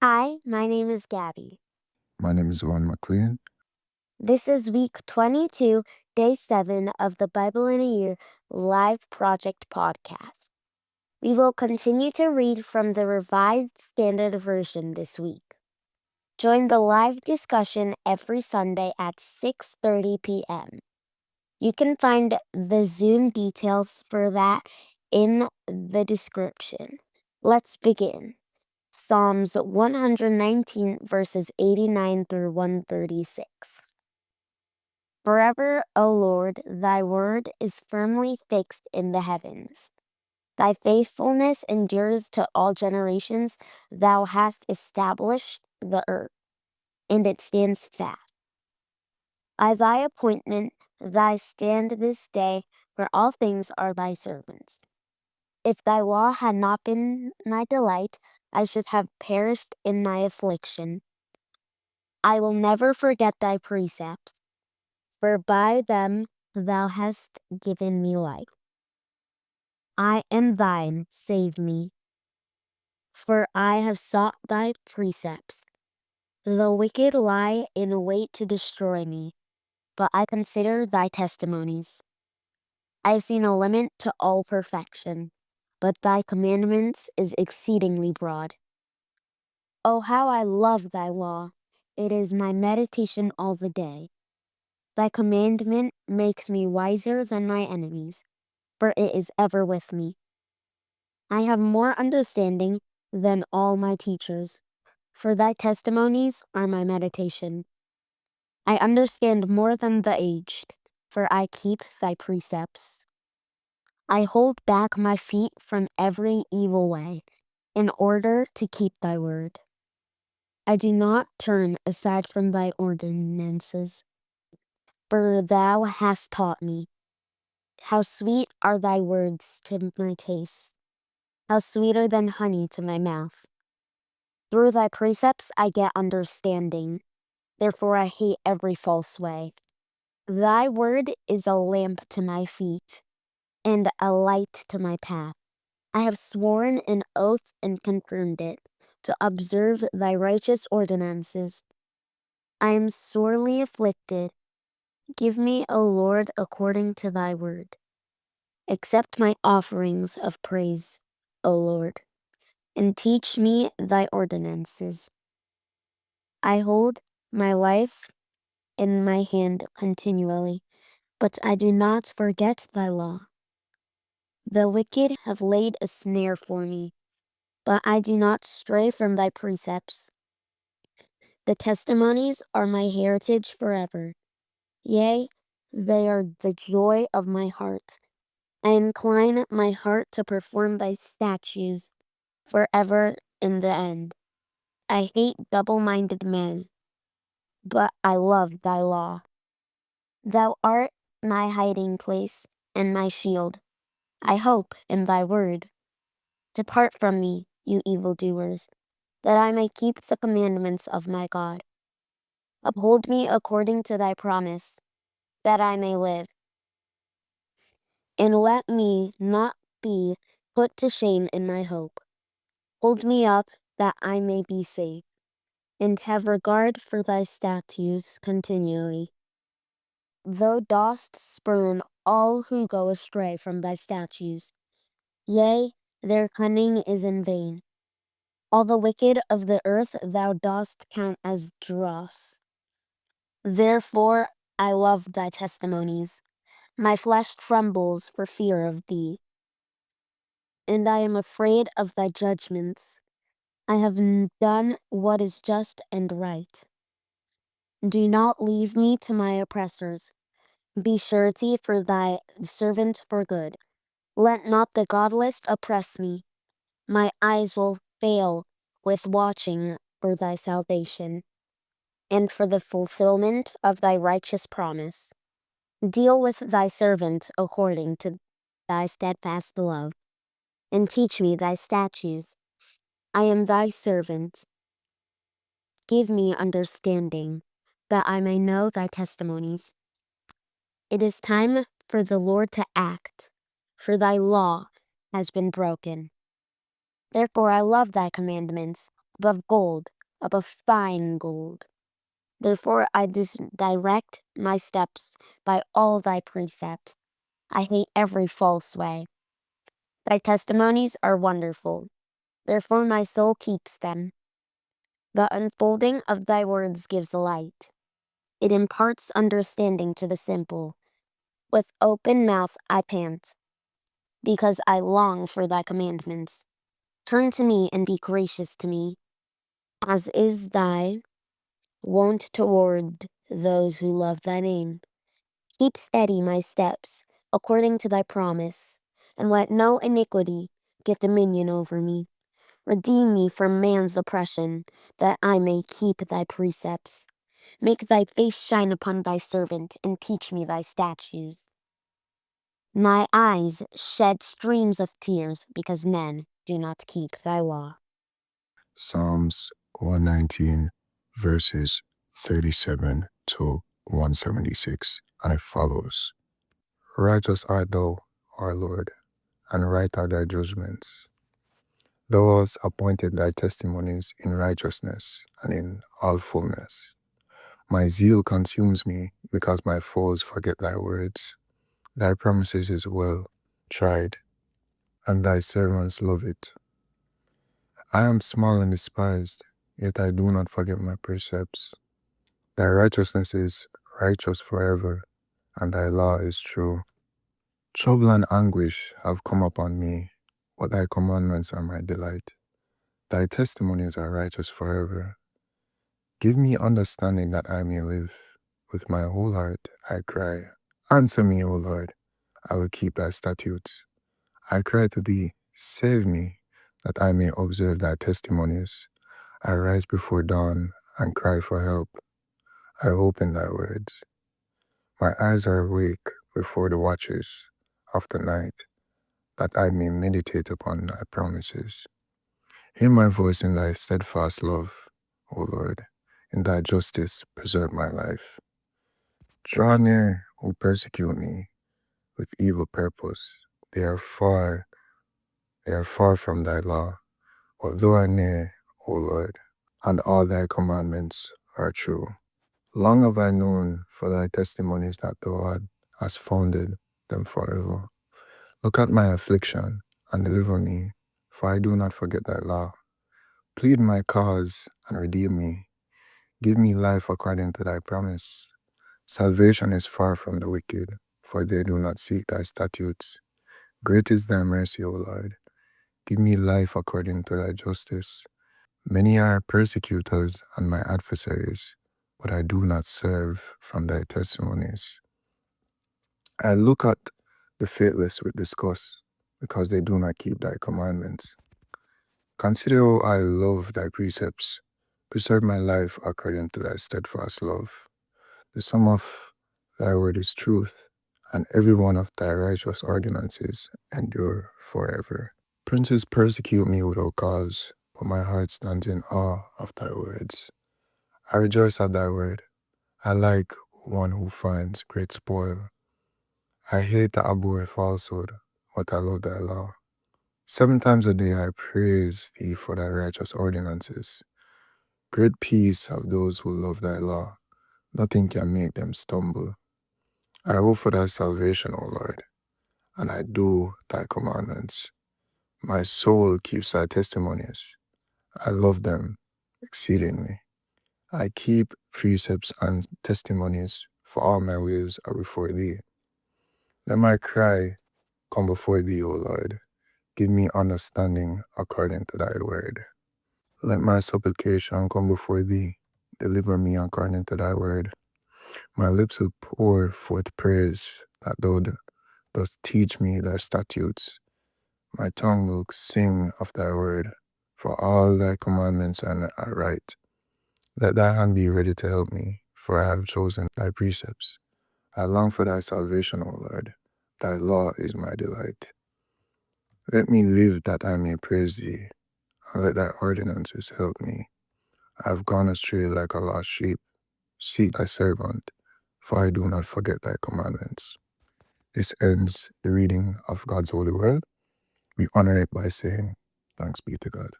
Hi, my name is Gabby. My name is Vaughn. This is week 22, day 7 of the Bible in a Year live project podcast. We will continue to read from the Revised Standard Version this week. Join the live discussion every Sunday at 6:30 p.m. You can find the Zoom details for that in the description. Let's begin. Psalms 119 verses 89 through 136. Forever, O Lord, thy word is firmly fixed in the heavens. Thy faithfulness endures to all generations. Thou hast established the earth, and it stands fast. By thy appointment, thy stand this day, for all things are thy servants. If thy law had not been my delight, I should have perished in my affliction. I will never forget thy precepts, for by them thou hast given me life. I am thine, save me, for I have sought thy precepts. The wicked lie in wait to destroy me, but I consider thy testimonies. I have seen a limit to all perfection, but thy commandments is exceedingly broad. Oh, how I love thy law! It is my meditation all the day. Thy commandment makes me wiser than my enemies, for it is ever with me. I have more understanding than all my teachers, for thy testimonies are my meditation. I understand more than the aged, for I keep thy precepts. I hold back my feet from every evil way, in order to keep thy word. I do not turn aside from thy ordinances, for thou hast taught me. How sweet are thy words to my taste, how sweeter than honey to my mouth. Through thy precepts I get understanding, therefore I hate every false way. Thy word is a lamp to my feet, and a light to my path. I have sworn an oath and confirmed it, to observe thy righteous ordinances. I am sorely afflicted. Give me, O Lord, according to thy word. Accept my offerings of praise, O Lord, and teach me thy ordinances. I hold my life in my hand continually, but I do not forget thy law. The wicked have laid a snare for me, but I do not stray from thy precepts. The testimonies are my heritage forever. Yea, they are the joy of my heart. I incline my heart to perform thy statutes forever in the end. I hate double-minded men, but I love thy law. Thou art my hiding place and my shield. I hope in thy word. Depart from me, you evildoers, that I may keep the commandments of my God. Uphold me according to thy promise, that I may live. And let me not be put to shame in my hope. Hold me up, that I may be safe, and have regard for thy statutes continually. Thou dost spurn all who go astray from thy statutes. Yea, their cunning is in vain. All the wicked of the earth thou dost count as dross. Therefore I love thy testimonies. My flesh trembles for fear of thee, and I am afraid of thy judgments. I have done what is just and right. Do not leave me to my oppressors. Be surety for thy servant for good. Let not the godless oppress me. My eyes will fail with watching for thy salvation, and for the fulfillment of thy righteous promise. Deal with thy servant according to thy steadfast love, and teach me thy statutes. I am thy servant. Give me understanding, that I may know thy testimonies. It is time for the Lord to act, for thy law has been broken. Therefore I love thy commandments. above gold, above fine gold. Therefore I direct my steps by all thy precepts. I hate every false way. Thy testimonies are wonderful. Therefore my soul keeps them. The unfolding of thy words gives light. It imparts understanding to the simple. With open mouth I pant, because I long for thy commandments. Turn to me and be gracious to me, as is thy wont toward those who love thy name. Keep steady my steps, according to thy promise, and let no iniquity get dominion over me. Redeem me from man's oppression, that I may keep thy precepts. Make thy face shine upon thy servant, and teach me thy statutes. My eyes shed streams of tears, because men do not keep thy law. Psalms 119, verses 37 to 176, and it follows. Righteous art thou, our Lord, and right are thy judgments. Thou hast appointed thy testimonies in righteousness and in all fullness. My zeal consumes me, because my foes forget thy words. Thy promises is well tried, and thy servants love it. I am small and despised, yet I do not forget my precepts. Thy righteousness is righteous forever, and thy law is true. Trouble and anguish have come upon me, but thy commandments are my delight. Thy testimonies are righteous forever. Give me understanding that I may live. With my whole heart I cry, answer me, O Lord. I will keep thy statutes. I cry to thee, save me, that I may observe thy testimonies. I rise before dawn and cry for help. I open thy words. My eyes are awake before the watches of the night, that I may meditate upon thy promises. Hear my voice in thy steadfast love, O Lord. In thy justice preserve my life. Draw near, who persecute me with evil purpose. They are far from thy law. But thou art near, O Lord, and all thy commandments are true. Long have I known for thy testimonies that thou hast founded them forever. Look at my affliction and deliver me, for I do not forget thy law. Plead my cause and redeem me. Give me life according to thy promise. Salvation is far from the wicked, for they do not seek thy statutes. Great is thy mercy, O Lord. Give me life according to thy justice. Many are persecutors and my adversaries, but I do not serve from thy testimonies. I look at the faithless with disgust, because they do not keep thy commandments. Consider how I love thy precepts. Preserve my life according to thy steadfast love. The sum of thy word is truth, and every one of thy righteous ordinances endure forever. Princes persecute me without cause, but my heart stands in awe of thy words. I rejoice at thy word. I like one who finds great spoil. I hate to abhor falsehood, but I love thy law. 7 times a day I praise thee for thy righteous ordinances. Great peace have those who love thy law. Nothing can make them stumble. I hope for thy salvation, O Lord, and I do thy commandments. My soul keeps thy testimonies. I love them exceedingly. I keep precepts and testimonies, for all my ways are before thee. Let my cry come before thee, O Lord. Give me understanding according to thy word. Let my supplication come before thee. Deliver me according to thy word. My lips will pour forth praise, that thou dost teach me thy statutes. My tongue will sing of thy word, for all thy commandments are right. Let thy hand be ready to help me, for I have chosen thy precepts. I long for thy salvation, O Lord. Thy law is my delight. Let me live that I may praise thee, and let thy ordinances help me. I have gone astray like a lost sheep. Seek thy servant, for I do not forget thy commandments. This ends the reading of God's holy word. We honor it by saying, thanks be to God.